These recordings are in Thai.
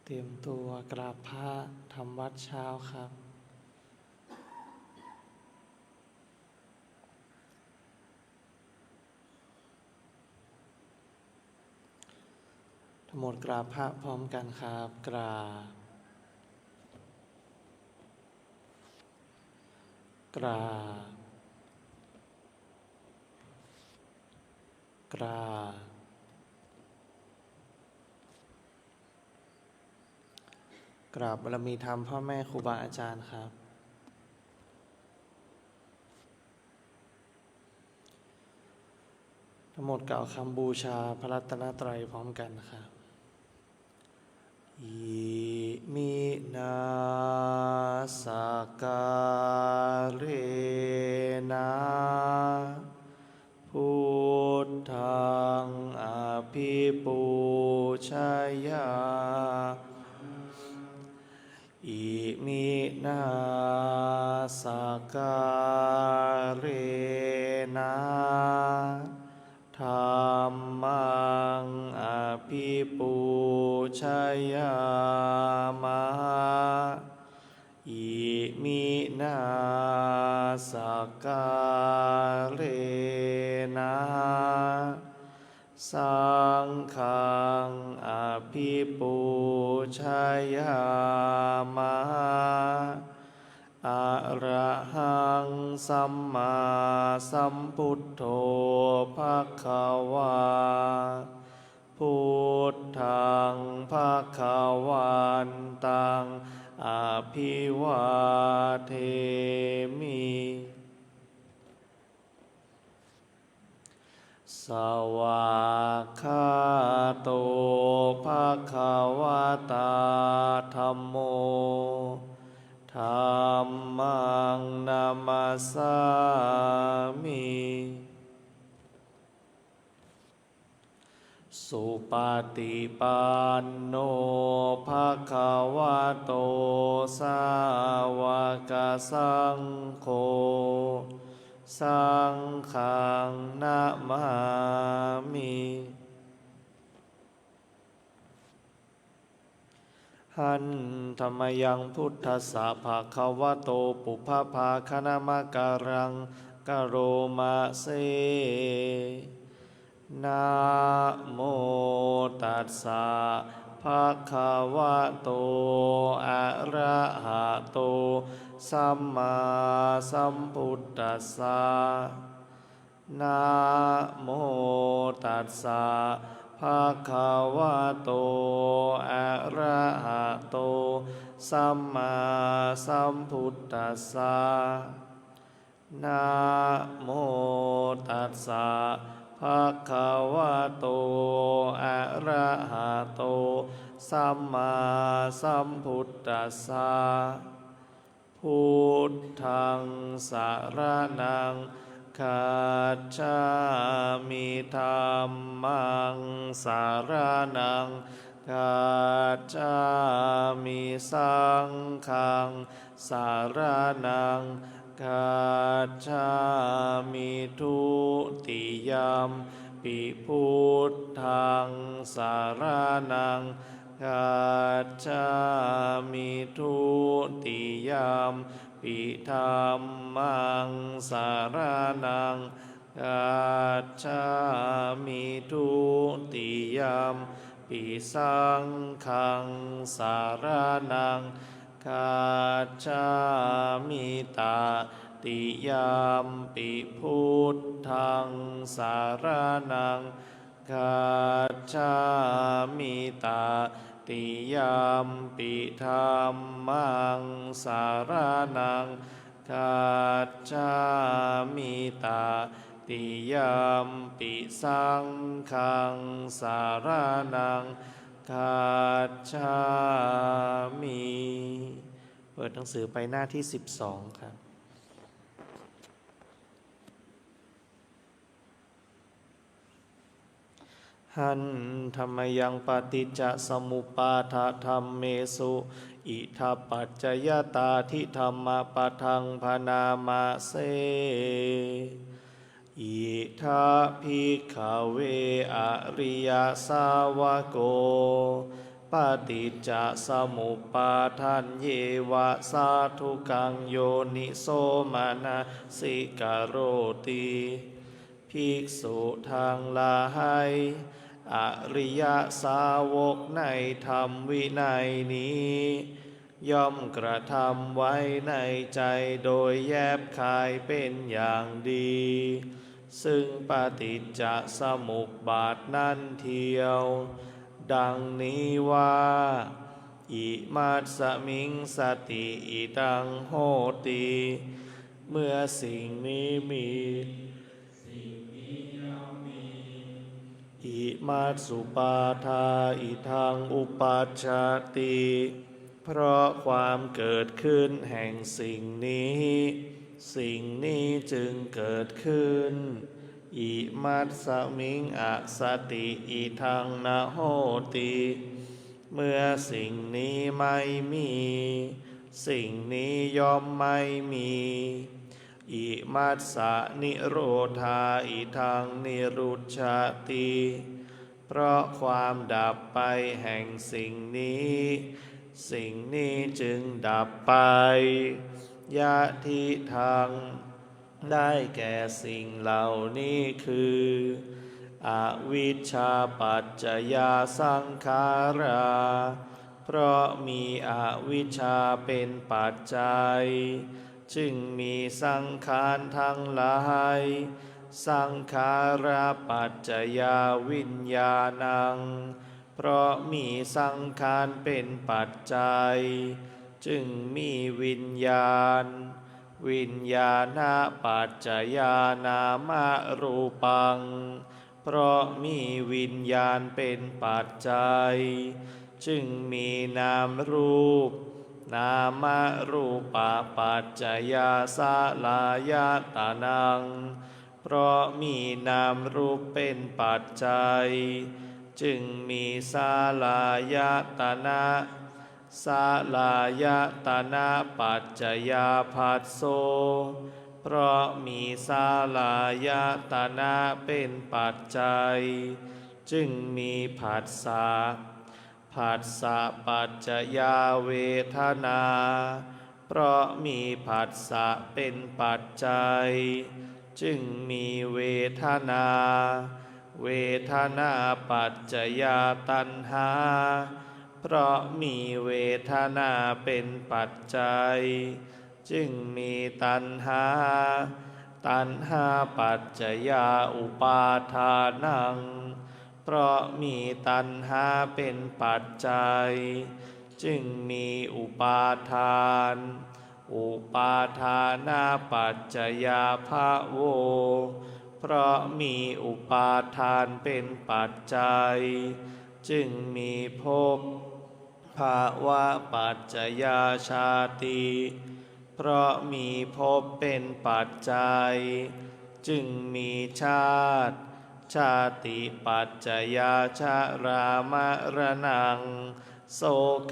เตรียมตัวกราบพระทำวัดเช้าครับทั้งหมดกราบพระพร้อมกันครับกราบกราบกราบกราบบารมีธรรมพ่อแม่ครูบาอาจารย์ครับทั้งหมดกล่าวคำบูชาพระรัตนตรัยพร้อมกันครับอิมินาสการะพุทธังอภิปูชยาอิมินาสการะธัมมังอภิปูชยามะอิมินาสการะสังฆังอภิปูชยามะอะระหังสัมมาสัมพุทโธภควาพุทธังภวันตังอภิวาเทมิสวากขาโตภควตาธัมโมธัมมังนามัสสามิสุปฏิปันโนภควโตสาวกสังโฆสังฆังนะมามิหันธรรมยังพุทธัสสะภะคะวะโตปุพพาคณมะการังกโรมะเสนะโมตัสสะภะคะวะโตอะระหะโตสัมมาสัมพุทธัสสะนะโมตัสสะภะคะวะโตอะระหะโตสัมมาสัมพุทธัสสะนะโมตัสสะภะคะวะโตอะระหะโตสัมมาสัมพุทธัสสะพุทธังสรณังคัจฉามิธัมมังสรณังคัจฉามิสังฆังสรณังคัจฉามิทุติยมปิพุทธังสรณังคัจฉามิทุติยมปิธัมมังสรณังคัจฉามิทุติยมปิสังฆังสรณังคัจฉามิตติยมปิพุทธังสรณังคัจฉามิตติยมปิธัมมังสรณังคัจฉามิตติยมปิสังฆังสรณังคัจฉามิเปิดหนังสือไปหน้าที่12ครับหันธรรมยังปฏิจจสมุปาทธัมเมสุอิทัปปัจจยตาทิธรรมปะทังพนามาเสอิทัพิขเวอริยสาวโกป ฏิจจสมุปาทันเยวะสาธุกังโยนิโสมนสิกโรติภิกษุทางหลายอริยสาวกในธรรมวินัยนี้ย่อมกระทำไว้ในใจโดยแยบคายเป็นอย่างดีซึ่งปฏิจจสมุปบาทนั้นเทียวดังนี้ว่าอิมัสสมิงสติอิตังโหติเมื่อสิ่งนี้มีอิมัสสุปาทาอิทังอุปัชฌติเพราะความเกิดขึ้นแห่งสิ่งนี้สิ่งนี้จึงเกิดขึ้นอิมัสสมิงอสติอิทังนะโหติเมื่อสิ่งนี้ไม่มีสิ่งนี้ย่อมไม่มีอิมัสสะนิโรธาอิทังนิรุชชติเพราะความดับไปแห่งสิ่งนี้สิ่งนี้จึงดับไปยะทิทังได้แก่สิ่งเหล่านี้คืออวิชชาปัจจยาสังขาราเพราะมีอวิชชาเป็นปัจจัยจึงมีสังขารทั้งหลายสังขาราปัจจยาวิญญาณังเพราะมีสังขารเป็นปัจจัยจึงมีวิญญาณวิญญาณปัจจยานามรูปังเพราะมีวิญญาณเป็นปัจจัยจึงมีนามรูปนามรูปปัจจยาสลายตานังเพราะมีนามรูปเป็นปัจจัยจึงมีสลายตนะสลายตนะปัจจยาภัสโสเพราะมีสลายตนะเป็นปัจจัยจึงมีผัสสะผัสสะปัจจยาเวทนาเพราะมีผัสสะเป็นปัจจัยจึงมีเวทนาเวทนาปัจจยาตัณหาเพราะมีเวทนาเป็นปัจจัยจึงมีตัณหาตัณหาปัจจยาอุปาทานังเพราะมีตัณหาเป็นปัจจัยจึงมีอุปาทานอุปาทานาปัจจยาภโวเพราะมีอุปาทานเป็นปัจจัยจึงมีภพภาวะปัจจยาชาติเพราะมีภพเป็นปัจจัยจึงมีชาติชาติปัจจยาชรามรณังโส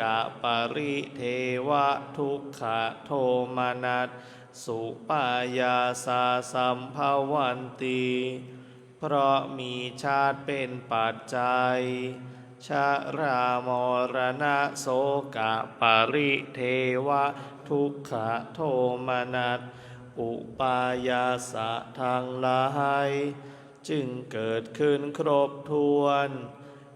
กะปริเทวะทุกขโทมนัสสุปายาสาสัมภวันติเพราะมีชาติเป็นปัจจัยชรามรณะโสกะปริเทวะทุกขโทมนัสอุปายาสะทางหลายจึงเกิดขึ้นครบถ้วน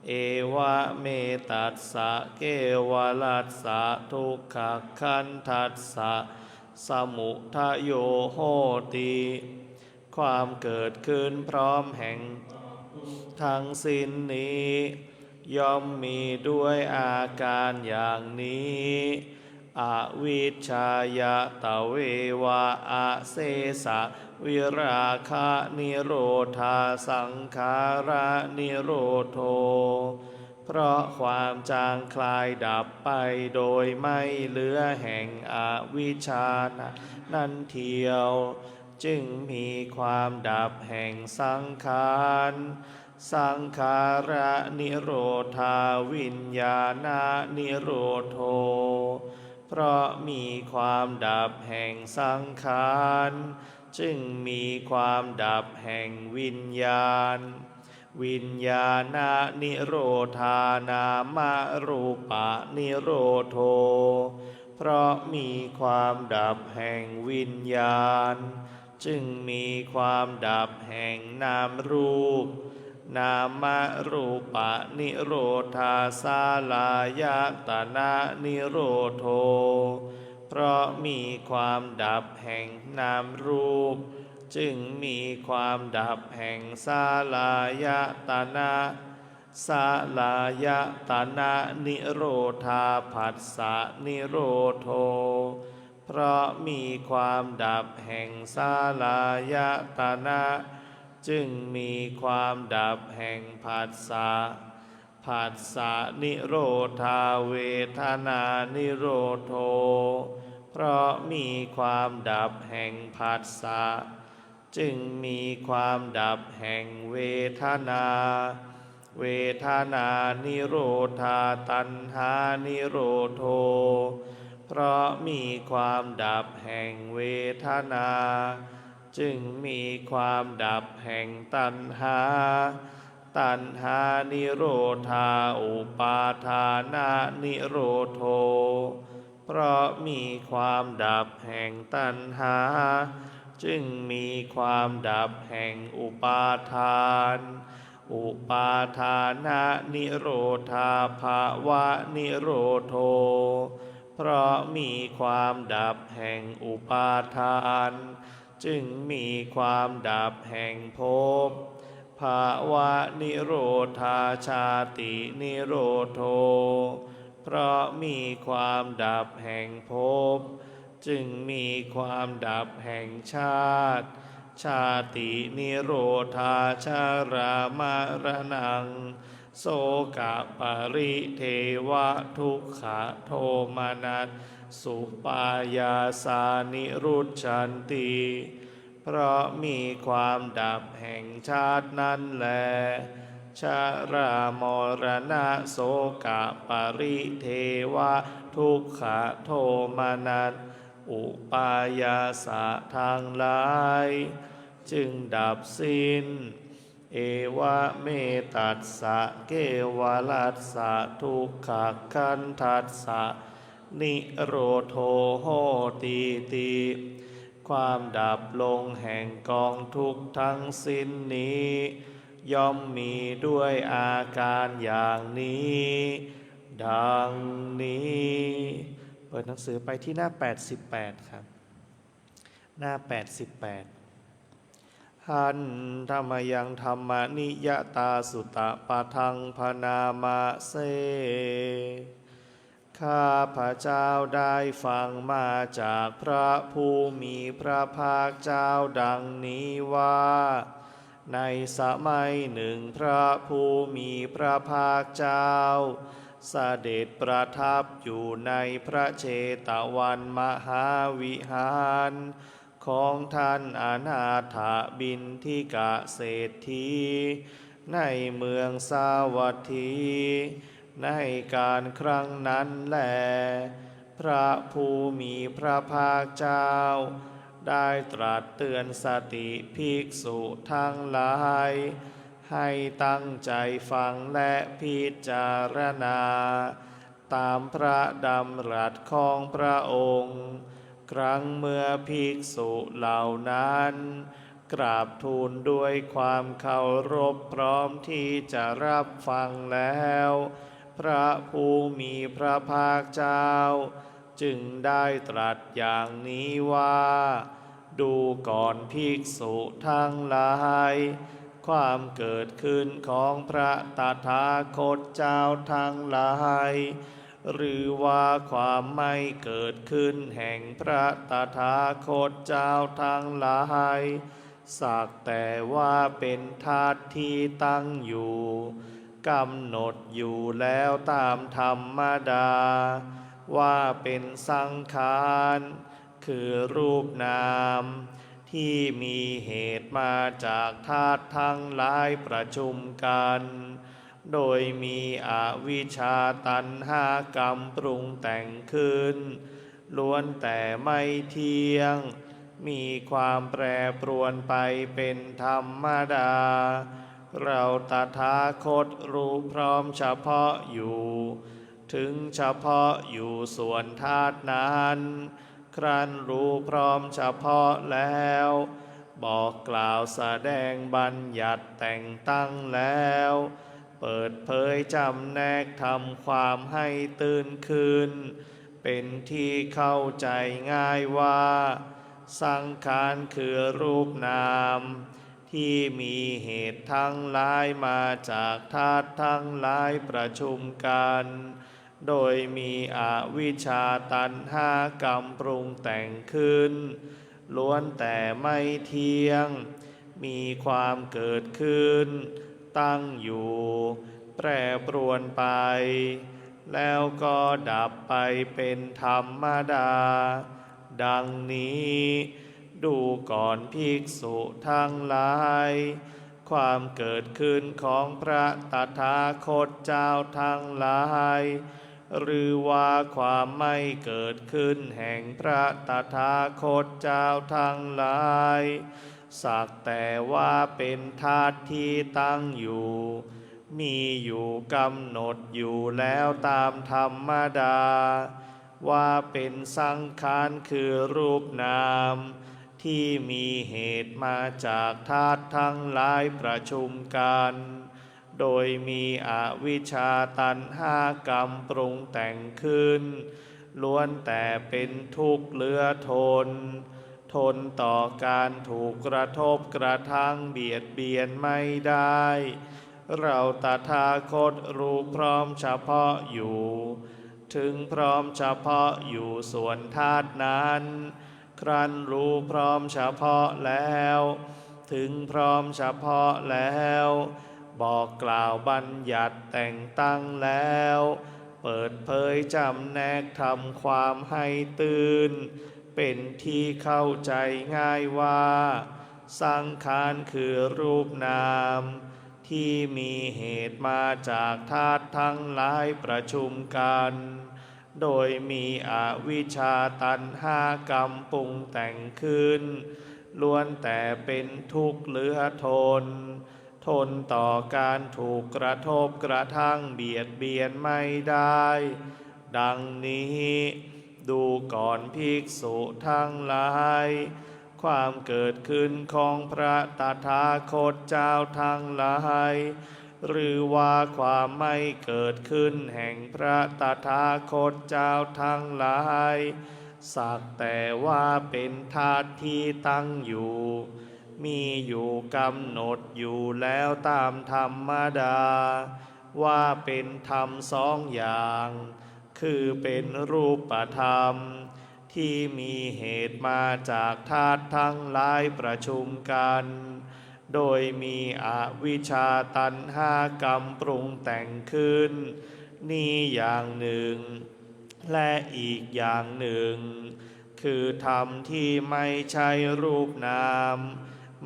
เอวะเมตัสสะเกวลัสสะทุกขคันทัสสะสมุทโยโหติความเกิดขึ้นพร้อมแห่งทั้งสิ้นนี้ย่อมมีด้วยอาการอย่างนี้อวิชชายตะเววะอาเสสะวิราคะนิโรธาสังขารานิโรโธเพราะความจางคลายดับไปโดยไม่เหลือแห่งอวิชชานั้นเทียวจึงมีความดับแห่งสังขารสังขารานิโรธาวิญญาณนิโรโธเพราะมีความดับแห่งสังขารจึงมีความดับแห่งวิญญาณ วิญญาณนิโรธานามรูปะนิโรโธเพราะมีความดับแห่งวิญญาณจึงมีความดับแห่งนามรูปนามรูปะนิโรธาสาลายตนะนิโรโธเพราะมีความดับแห่งนามรูปจึงมีความดับแห่งสาลายตนะสาลายตนะนิโรธาผัสสะนิโรโธเพราะมีความดับแห่งสาลายตนะจึงมีความดับแห่งผัสสะผัสสะนิโรธาเวทนานิโรโธเพราะมีความดับแห่งผัสสะจึงมีความดับแห่งเวทนาเวทนานิโรธาตัณหานิโรโธเพราะมีความดับแห่งเวทนาจึงมีความดับแห่งตัณหาตัณหานิโรธาอุปาทานานิโรโธเพราะมีความดับแห่งตัณหาจึงมีความดับแห่งอุปาทานอุปาทานานิโรธาภาวะนิโรโธเพราะมีความดับแห่งอุปาทานจึงมีความดับแห่งภพภาวะนิโรธาชาตินิโรโธเพราะมีความดับแห่งภพจึงมีความดับแห่งชาติชาตินิโรธาชารามรณังโสกปริเทวะทุกขโทมนัสสุปายาสานิรุจฉันติเพราะมีความดับแห่งชาตินั้นแลชารามรณะโสกปริเทวะทุกขโทมนัสอุปายาสะทางหลายจึงดับสิ้นเอวะเมตัสสะเกวลัสสะทุกขคันทัสสะนิโรโธโหติติความดับลงแห่งกองทุกข์ทั้งสิ้นนี้ย่อมมีด้วยอาการอย่างนี้ดังนี้เปิดหนังสือไปที่หน้า88ครับหน้า88หันธรรมยังธรรมนิยตาสุตะปะทังพนามาเสข้าพระเจ้าได้ฟังมาจากพระผู้มีพระภาคเจ้าดังนี้ว่าในสมัยหนึ่งพระผู้มีพระภาคเจ้าเสด็จประทับอยู่ในพระเชตวันมหาวิหารของท่านอนาถบิณฑิกะเศรษฐีในเมืองสาวัตถีในการครั้งนั้นแลพระผู้มีพระภาคเจ้าได้ตรัสเตือนสติภิกษุทั้งหลายให้ตั้งใจฟังและพิจารณาตามพระดำรัสของพระองค์ครั้งเมื่อภิกษุเหล่านั้นกราบทูลด้วยความเคารพพร้อมที่จะรับฟังแล้วพระผู้มีพระภาคเจ้าจึงได้ตรัสอย่างนี้ว่าดูก่อนภิกษุทั้งหลายความเกิดขึ้นของพระตถาคตเจ้าทั้งหลายหรือว่าความไม่เกิดขึ้นแห่งพระตถาคตเจ้าทั้งหลายสักแต่ว่าเป็นธาตุที่ตั้งอยู่กำหนดอยู่แล้วตามธรรมดาว่าเป็นสังขารคือรูปนามที่มีเหตุมาจากธาตุทั้งหลายประชุมกันโดยมีอวิชชาตัณหากรรมปรุงแต่งขึ้นล้วนแต่ไม่เที่ยงมีความแปรปรวนไปเป็นธรรมดา เราตถาคตรู้พร้อมเฉพาะอยู่ถึงเฉพาะอยู่ส่วนธาตุนั้นครั้นรู้พร้อมเฉพาะแล้วบอกกล่าวแสดงบัญญัติแต่งตั้งแล้วเปิดเผยจำแนกทำความให้ตื่นขึ้นเป็นที่เข้าใจง่ายว่าสังขารคือรูปนามที่มีเหตุทั้งหลายมาจากธาตุทั้งหลายประชุมกันโดยมีอวิชชาตัณหากรรมปรุงแต่งขึ้นล้วนแต่ไม่เที่ยงมีความเกิดขึ้นตั้งอยู่แปรปรวนไปแล้วก็ดับไปเป็นธรรมดาดังนี้ดูก่อนภิกษุทั้งหลายความเกิดขึ้นของพระตถาคตเจ้าทั้งหลายหรือว่าความไม่เกิดขึ้นแห่งพระตถาคตเจ้าทั้งหลายสักแต่ว่าเป็นธาตุที่ตั้งอยู่มีอยู่กำหนดอยู่แล้วตามธรรมดาว่าเป็นสังขารคือรูปนามที่มีเหตุมาจากธาตุทั้งหลายประชุมกันโดยมีอวิชชาตัณหากรรมปรุงแต่งขึ้นล้วนแต่เป็นทุกข์เหลือทนทนต่อการถูกกระทบกระทั่งเบียดเบียนไม่ได้เราตถาคตรู้พร้อมเฉพาะอยู่ถึงพร้อมเฉพาะอยู่ส่วนธาตุนั้นครั้นรู้พร้อมเฉพาะแล้วถึงพร้อมเฉพาะแล้วบอกกล่าวบัญญัติแต่งตั้งแล้วเปิดเผยจำแนกทำความให้ตื่นเป็นที่เข้าใจง่ายว่าสังขารคือรูปนามที่มีเหตุมาจากธาตุทั้งหลายประชุมกันโดยมีอวิชชาตัณหากรรมปรุงแต่งขึ้นล้วนแต่เป็นทุกข์เหลือทนทนต่อการถูกกระทบกระทั่งเบียดเบียนไม่ได้ดังนี้ดูก่อนภิกษุทั้งหลายความเกิดขึ้นของพระตถาคตเจ้าทั้งหลายหรือว่าความไม่เกิดขึ้นแห่งพระตถาคตเจ้าทั้งหลายสักแต่ว่าเป็นธาตุที่ตั้งอยู่มีอยู่กำหนดอยู่แล้วตามธรรมดาว่าเป็นธรรมสองอย่างคือเป็นรูปธรรมที่มีเหตุมาจากธาตุทั้งหลายประชุมกันโดยมีอวิชชาตัณหากรรมปรุงแต่งขึ้นนี้อย่างหนึ่งและอีกอย่างหนึ่งคือธรรมที่ไม่ใช่รูปนาม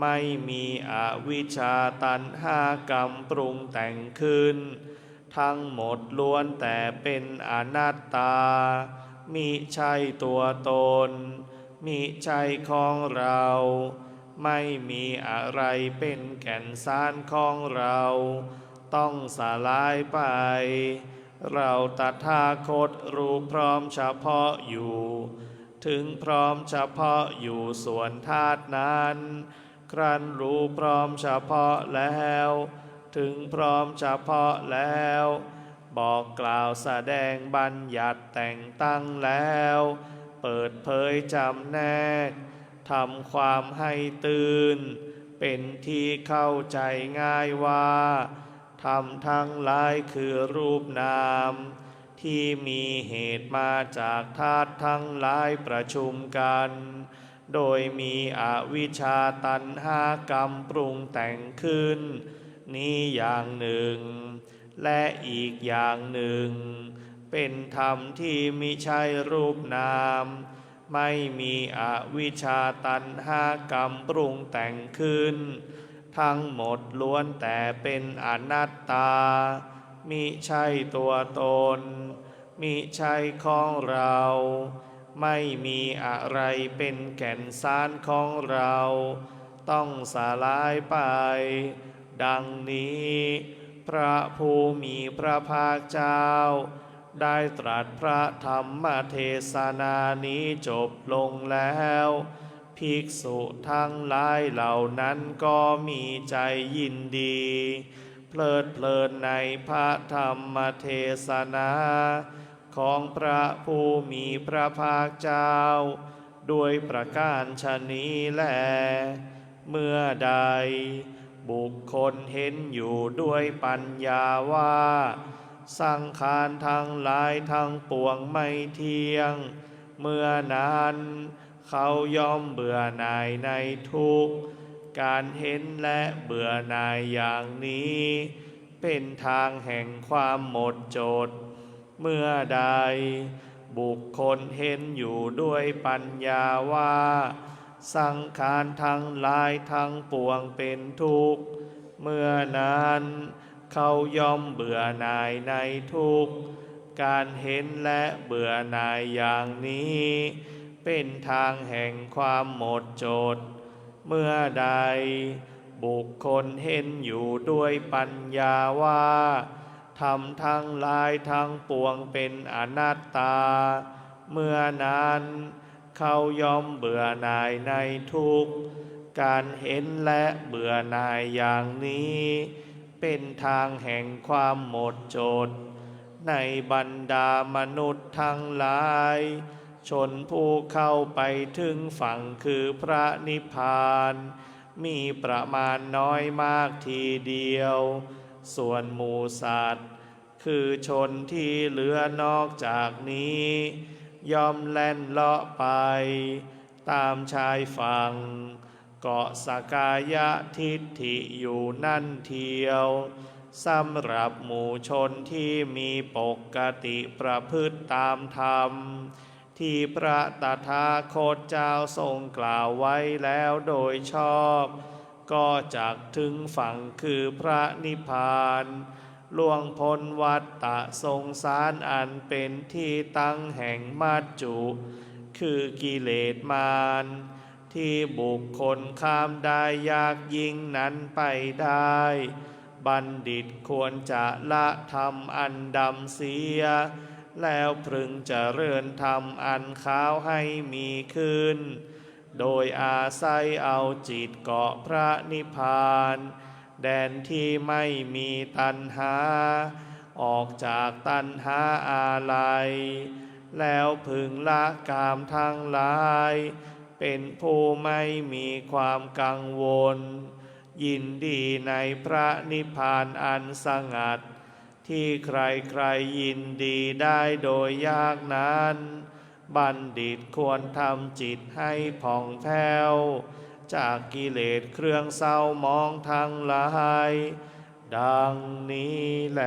ไม่มีอวิชชาตัณหากรรมปรุงแต่งขึ้นทั้งหมดล้วนแต่เป็นอนัตตามิใช่ตัวตนมิใช่ของเราไม่มีอะไรเป็นแก่นสารของเราต้องสลายไปเราตถาคตรู้พร้อมเฉพาะอยู่ถึงพร้อมเฉพาะอยู่ส่วนธาตุนั้นครั้นรู้พร้อมเฉพาะแล้วถึงพร้อมเฉพาะแล้วบอกกล่าวแสดงบัญญัติแต่งตั้งแล้วเปิดเผยจำแนกทำความให้ตื่นเป็นที่เข้าใจง่ายว่าธรรมทั้งหลายคือรูปนามที่มีเหตุมาจากธาตุทั้งหลายประชุมกันโดยมีอวิชชาตัณหากรรมปรุงแต่งขึ้นนี้อย่างหนึ่งและอีกอย่างหนึ่งเป็นธรรมที่มิใช่รูปนามไม่มีอวิชชาตัณหากรรมปรุงแต่งขึ้นทั้งหมดล้วนแต่เป็นอนัตตามิใช่ตัวตนมิใช่ของเราไม่มีอะไรเป็นแก่นสารของเราต้องสลายไป ดังนี้พระผู้มีพระภาคเจ้าได้ตรัสพระธรรมเทศนานี้จบลงแล้วภิกษุทั้งหลายเหล่านั้นก็มีใจยินดีเพลิดเพลินในพระธรรมเทศนาของพระผู้มีพระภาคเจ้าด้วยประการฉะนี้แลเมื่อใดบุคคลเห็นอยู่ด้วยปัญญาว่าสังขารทั้งหลายทั้งปวงไม่เที่ยงเมื่อนั้นเขาย่อมเบื่อหน่ายในทุกข์การเห็นและเบื่อหน่ายอย่างนี้เป็นทางแห่งความหมดจดเมื่อใดบุคคลเห็นอยู่ด้วยปัญญาว่าสังขารทั้งหลายทั้งปวงเป็นทุกข์เมื่อนั้นเขาย่อมเบื่อหน่ายในทุกข์การเห็นและเบื่อหน่ายอย่างนี้เป็นทางแห่งความหมดจดเมื่อใดบุคคลเห็นอยู่ด้วยปัญญาว่าธรรมทั้งหลายทั้งปวงเป็นอนัตตาเมื่อนั้นเขาย่อมเบื่อหน่ายในทุกข์การเห็นและเบื่อหน่ายอย่างนี้เป็นทางแห่งความหมดจดในบรรดามนุษย์ทั้งหลายชนผู้เข้าไปถึงฝั่งคือพระนิพพานมีประมาณน้อยมากทีเดียวส่วนหมู่สัตว์คือชนที่เหลือนอกจากนี้ย่อมแล่นเลาะไปตามชายฝั่งเกาะสกายทิฏฐิอยู่นั่นเทียวสำหรับหมู่ชนที่มีปกติประพฤติตามธรรมที่พระตถาคตเจ้าทรงกล่าวไว้แล้วโดยชอบก็จักถึงฝั่งคือพระนิพพานล่วงพ้นวัฏฏะสงสารอันเป็นที่ตั้งแห่งมัจจุคือกิเลสมารที่บุคคลข้ามได้ยากยิ่งนั้นไปได้บัณฑิตควรจะละธรรมอันดำเสียแล้วพึงเจริญธรรมอันขาวให้มีขึ้นโดยอาศัยเอาจิตเกาะพระนิพพานแดนที่ไม่มีตัณหาออกจากตัณหาอาลัยแล้วพึงละกามทั้งหลายเป็นผู้ไม่มีความกังวลยินดีในพระนิพพานอันสงัดที่ใครๆยินดีได้โดยยากนั้นบัณฑิตควรทำจิตให้ผ่องแผ้วจากกิเลสเครื่องเศร้าหมองทั้งหลายดังนี้แล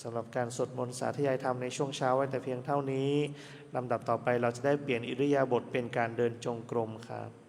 สำหรับการสวดมนต์สาธยายธรรมในช่วงเช้าไว้แต่เพียงเท่านี้ลำดับต่อไปเราจะได้เปลี่ยนอิริยาบถเป็นการเดินจงกรมครับ